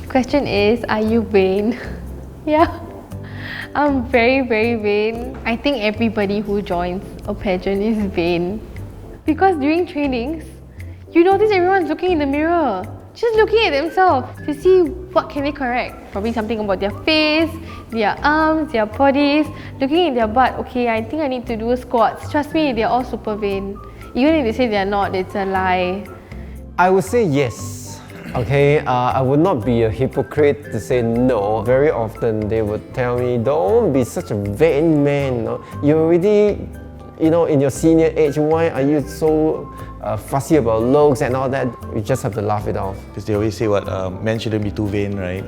Question is, are you vain? Yeah, I'm very, very vain. I think everybody who joins a pageant is vain. Because during trainings, you notice everyone's looking in the mirror. Just looking at themselves to see what can they correct. Probably something about their face, their arms, their bodies. Looking at their butt, okay, I think I need to do squats. Trust me, they're all super vain. Even if they say they're not, it's a lie. I would say yes. Okay, I would not be a hypocrite to say no. Very often they would tell me, don't be such a vain man. No? You're already, in your senior age, why are you so fussy about looks and all that? You just have to laugh it off. Because they always say men shouldn't be too vain, right?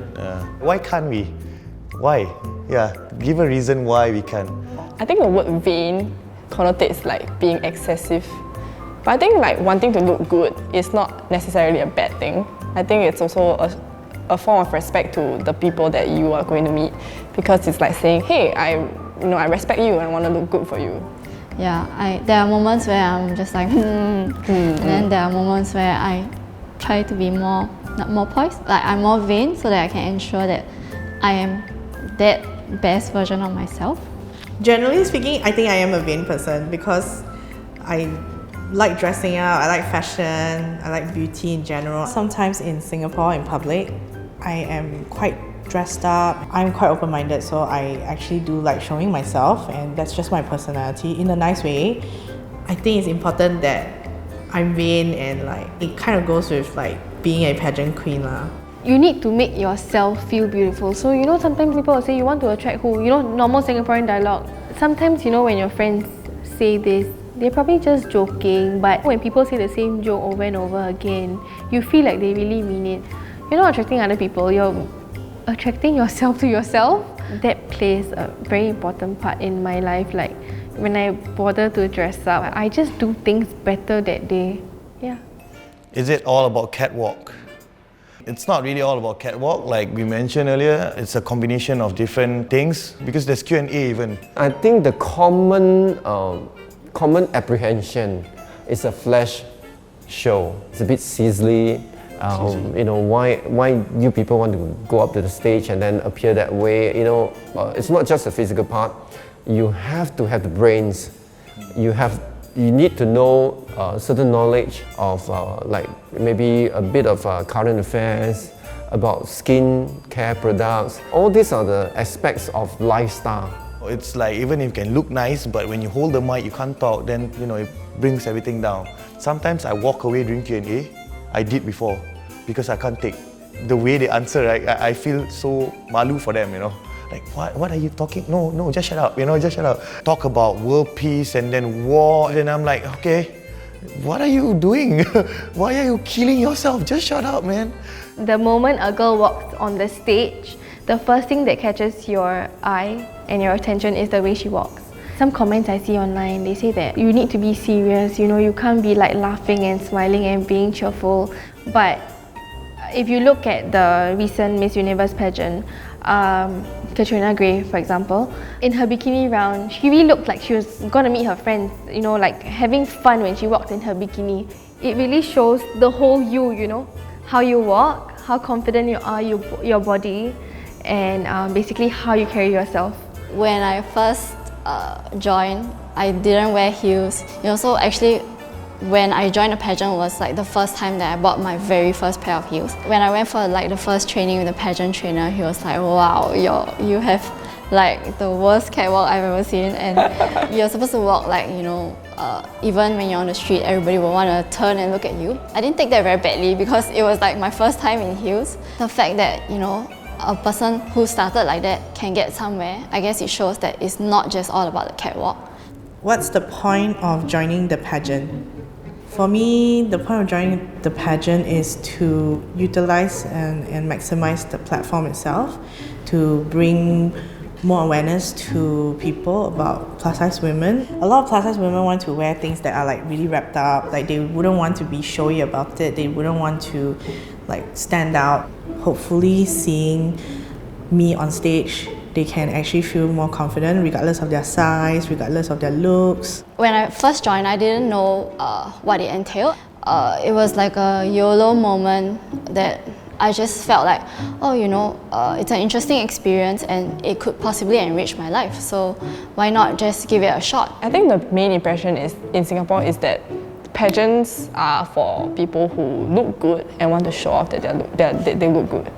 Why can't we? Why? Yeah, give a reason why we can. I think the word vain connotates like being excessive. But I think like wanting to look good is not necessarily a bad thing. I think it's also a form of respect to the people that you are going to meet, because it's like saying, hey, I respect you and I want to look good for you. Yeah, there are moments where I'm just like, and then there are moments where I try to be more poised. Like I'm more vain so that I can ensure that I am that best version of myself. Generally speaking, I think I am a vain person because I like dressing up, I like fashion, I like beauty in general. Sometimes in Singapore, in public, I am quite dressed up. I'm quite open-minded, so I actually do like showing myself, and that's just my personality in a nice way. I think it's important that I'm vain, and like it kind of goes with like being a pageant queen lah. You need to make yourself feel beautiful. So sometimes people will say you want to attract who? Normal Singaporean dialogue. Sometimes when your friends say this, they're probably just joking, but when people say the same joke over and over again, you feel like they really mean it. You're not attracting other people, you're attracting yourself to yourself. That plays a very important part in my life. Like when I bother to dress up, I just do things better that day. Yeah. Is it all about catwalk? It's not really all about catwalk. Like we mentioned earlier, it's a combination of different things because there's Q&A even. I think the common apprehension is a flash show. It's a bit sizzly. Why you people want to go up to the stage and then appear that way? It's not just the physical part. You have to have the brains. You need to know certain knowledge of like maybe a bit of current affairs, about skin care products. All these are the aspects of lifestyle. It's like even if you can look nice, but when you hold the mic, you can't talk, then it brings everything down. Sometimes I walk away during Q&A. I did before because I can't take the way they answer. Right? I feel so malu for them, Like, what are you talking? No, just shut up, just shut up. Talk about world peace and then war, and I'm like, okay, what are you doing? Why are you killing yourself? Just shut up, man. The moment a girl walks on the stage, the first thing that catches your eye and your attention is the way she walks. Some comments I see online, they say that you need to be serious, you can't be like laughing and smiling and being cheerful. But if you look at the recent Miss Universe pageant, Katrina Gray, for example, in her bikini round, she really looked like she was gonna meet her friends, like having fun when she walked in her bikini. It really shows the whole you, how you walk, how confident you are, your body, and basically how you carry yourself. When I first joined, I didn't wear heels. So actually, when I joined the pageant was like the first time that I bought my very first pair of heels. When I went for like the first training with the pageant trainer, he was like, wow, you have like the worst catwalk I've ever seen, and you're supposed to walk like, even when you're on the street, everybody will want to turn and look at you. I didn't take that very badly because it was like my first time in heels. The fact that, a person who started like that can get somewhere, I guess it shows that it's not just all about the catwalk. What's the point of joining the pageant? For me, the point of joining the pageant is to utilize and maximize the platform itself, to bring more awareness to people about plus-size women. A lot of plus-size women want to wear things that are like really wrapped up, like they wouldn't want to be showy about it, they wouldn't want to like stand out. Hopefully seeing me on stage, they can actually feel more confident regardless of their size, regardless of their looks. When I first joined, I didn't know what it entailed. It was like a YOLO moment that I just felt like, oh, it's an interesting experience and it could possibly enrich my life. So why not just give it a shot? I think the main impression in Singapore is that pageants are for people who look good and want to show off that they look good.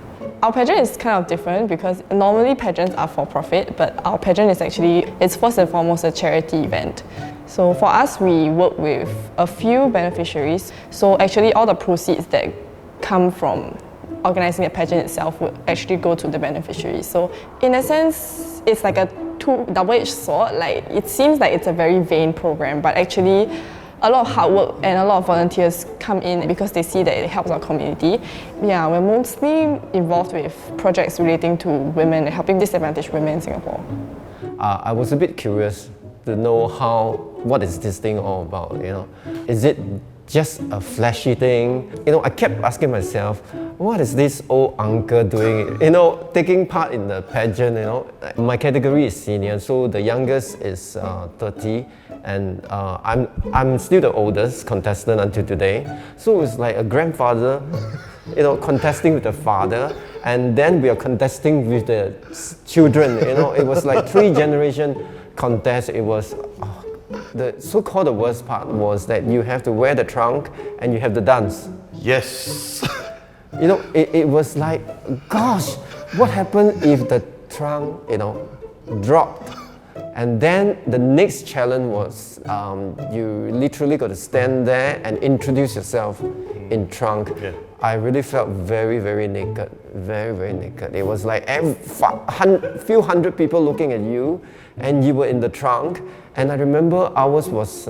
Our pageant is kind of different because normally pageants are for profit, but our pageant is it's first and foremost a charity event. So for us, we work with a few beneficiaries. So actually all the proceeds that come from organizing the pageant itself would actually go to the beneficiaries. So in a sense, it's like a double-edged sword. Like, it seems like it's a very vain program, but actually a lot of hard work and a lot of volunteers come in because they see that it helps our community. Yeah, we're mostly involved with projects relating to women and helping disadvantaged women in Singapore. I was a bit curious to know what is this thing all about, Is it just a flashy thing? I kept asking myself, what is this old uncle doing? Taking part in the pageant, My category is senior, so the youngest is 30, and I'm still the oldest contestant until today. So it's like a grandfather, contesting with the father, and then we are contesting with the children. It was like 3-generation contest. It was the so-called the worst part was that you have to wear the trunk and you have to dance. Yes. It was like, gosh, what happened if the trunk, dropped? And then the next challenge was you literally got to stand there and introduce yourself in trunk. Yeah. I really felt very, very naked, very, very naked. It was like few hundred people looking at you, and you were in the trunk. And I remember ours was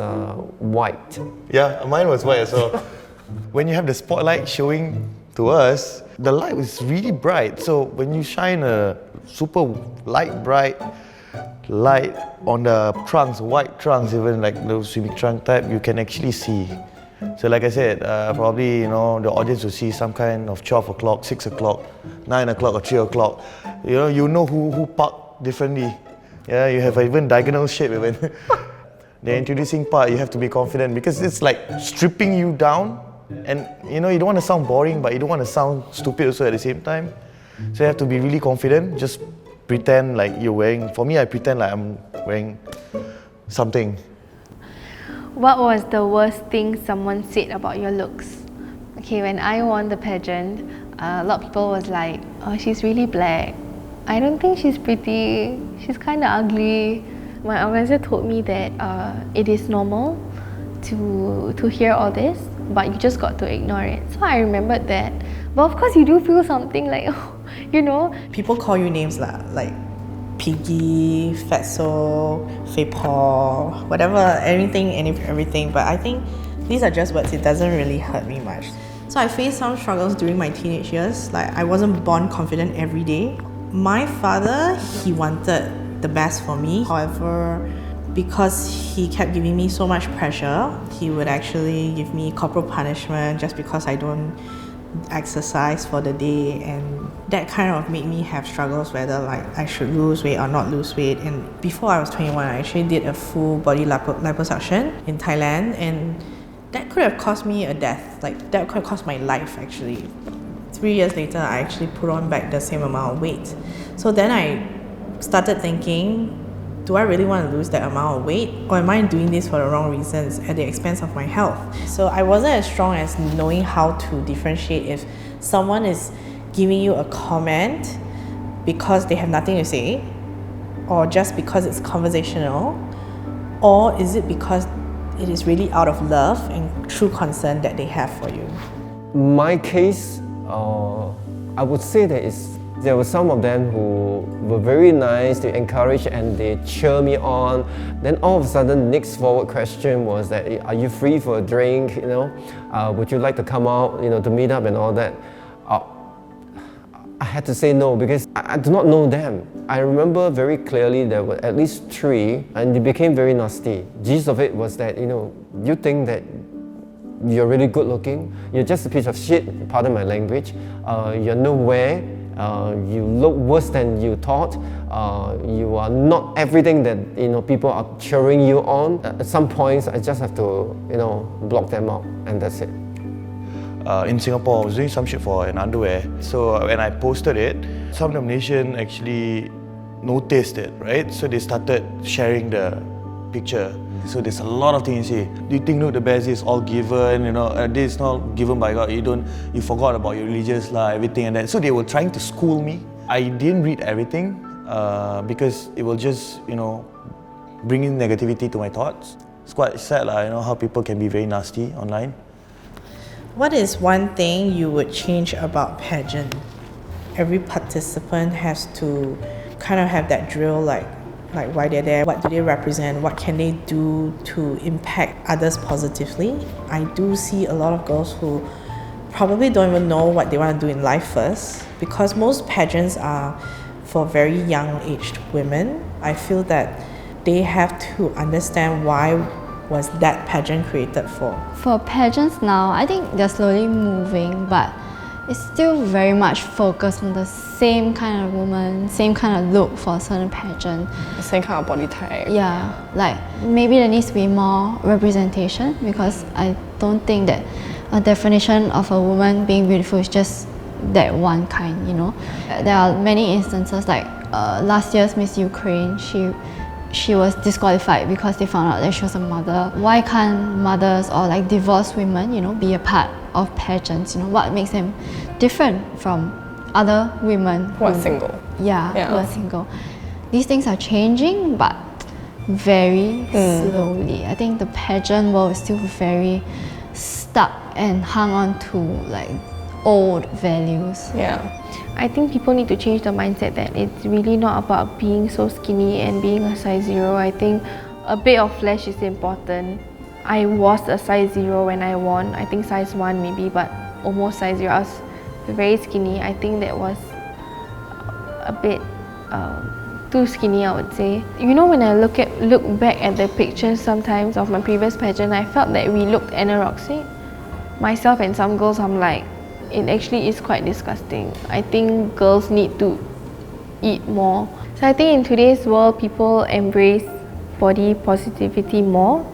white. Yeah, mine was white as well. When you have the spotlight showing to us, the light was really bright. So when you shine a super bright light on the trunks, white trunks, even like those swimming trunk type, you can actually see. So like I said, probably the audience will see some kind of 12 o'clock, 6 o'clock, 9 o'clock or 3 o'clock. You know who parked differently. Yeah, you have even diagonal shape even. The introducing part, you have to be confident because it's like stripping you down, and you don't want to sound boring, but you don't want to sound stupid also at the same time. So you have to be really confident. Just pretend like you're wearing. For me, I pretend like I'm wearing something. What was the worst thing someone said about your looks? Okay, when I won the pageant, a lot of people was like, oh, she's really black. I don't think she's pretty. She's kind of ugly. My organizer told me that it is normal to hear all this, but you just got to ignore it. So I remembered that. But of course you do feel something like, People call you names like Piggy, Fatso, Fei-Paw, whatever, everything. But I think these are just words. It doesn't really hurt me much. So I faced some struggles during my teenage years. Like, I wasn't born confident every day. My father, he wanted the best for me. However, because he kept giving me so much pressure, he would actually give me corporal punishment just because I don't exercise for the day, and that kind of made me have struggles whether like I should lose weight or not lose weight. And before I was 21, I actually did a full body liposuction in Thailand, and that could have cost me a death. Like, that could have cost my life actually. 3 years later, I actually put on back the same amount of weight. So then I started thinking, do I really want to lose that amount of weight, or am I doing this for the wrong reasons at the expense of my health? So I wasn't as strong as knowing how to differentiate if someone is giving you a comment because they have nothing to say, or just because it's conversational, or is it because it is really out of love and true concern that they have for you? My case, I would say that there were some of them who were very nice, they encourage and they cheer me on. Then all of a sudden, next forward question was that, are you free for a drink? Would you like to come out, to meet up and all that? I had to say no because I do not know them. I remember very clearly there were at least 3, and they became very nasty. Gist of it was that, you think that you're really good looking, you're just a piece of shit, pardon my language, you're nowhere, you look worse than you thought, you are not everything that people are cheering you on. At some points I just have to block them out, and that's it. in Singapore. I was doing some shit for an underwear. So when I posted it, some of the Malaysians actually noticed it, right? So they started sharing the picture. So there's a lot of things you say. Do you think, look, the best is all given, you know, this is not given by God, you forgot about your religious life, everything and that. So they were trying to school me. I didn't read everything because it will just, you know, bring in negativity to my thoughts. It's quite sad, you know, how people can be very nasty online. What is one thing you would change about pageant? Every participant has to kind of have that drill, like why they're there, what do they represent, what can they do to impact others positively. I do see a lot of girls who probably don't even know what they want to do in life first, because most pageants are for very young aged women. I feel that they have to understand why was that pageant created for. For pageants now, I think they're slowly moving, but it's still very much focused on the same kind of woman, same kind of look for a certain pageant. The same kind of body type. Yeah, like maybe there needs to be more representation, because I don't think that a definition of a woman being beautiful is just that one kind, you know. There are many instances like last year's Miss Ukraine, she was disqualified because they found out that she was a mother. Why can't mothers or like divorced women, you know, be a part of pageants? You know, what makes them different from other women who are single? Yeah, who are single. These things are changing, but very slowly. I think the pageant world is still very stuck and hung on to like old values. Yeah. I think people need to change the mindset that it's really not about being so skinny and being a size 0. I think a bit of flesh is important. I was a size 0 when I won. I think size 1 maybe, but almost size 0. I was very skinny. I think that was a bit too skinny, I would say. You know, when I look back at the pictures sometimes of my previous pageant, I felt that we looked anorexic. Myself and some girls, I'm like, it actually is quite disgusting. I think girls need to eat more. So I think in today's world, people embrace body positivity more.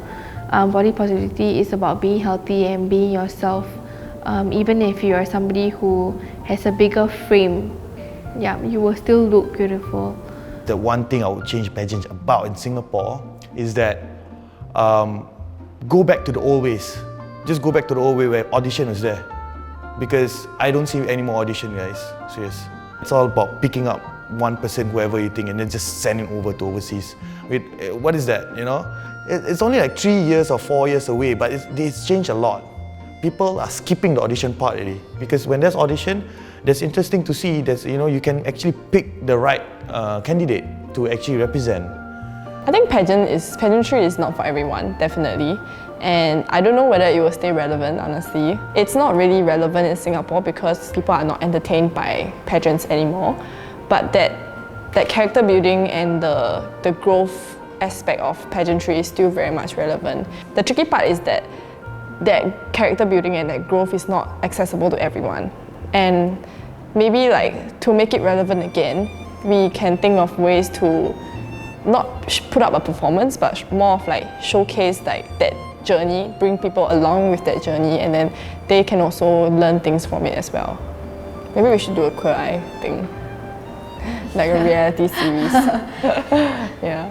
Body positivity is about being healthy and being yourself. Even if you are somebody who has a bigger frame, yeah, you will still look beautiful. The one thing I would change pageants about in Singapore is that go back to the old ways. Just go back to the old way where audition was there. Because I don't see any more audition, guys. Serious. It's all about picking up one person, whoever you think, and then just sending over to overseas. Wait, what is that? You know, it's only like 3 years or 4 years away, but it's changed a lot. People are skipping the audition part already, because when there's audition, that's interesting to see. That's, you know, you can actually pick the right candidate to actually represent. I think pageantry is not for everyone, definitely. And I don't know whether it will stay relevant, honestly. It's not really relevant in Singapore because people are not entertained by pageants anymore. But that character building and the growth aspect of pageantry is still very much relevant. The tricky part is that character building and that growth is not accessible to everyone. And maybe like to make it relevant again, we can think of ways to not put up a performance, but more of like showcase like that journey, bring people along with that journey, and then they can also learn things from it as well. Maybe we should do a Queer Eye thing, like a reality series. Yeah.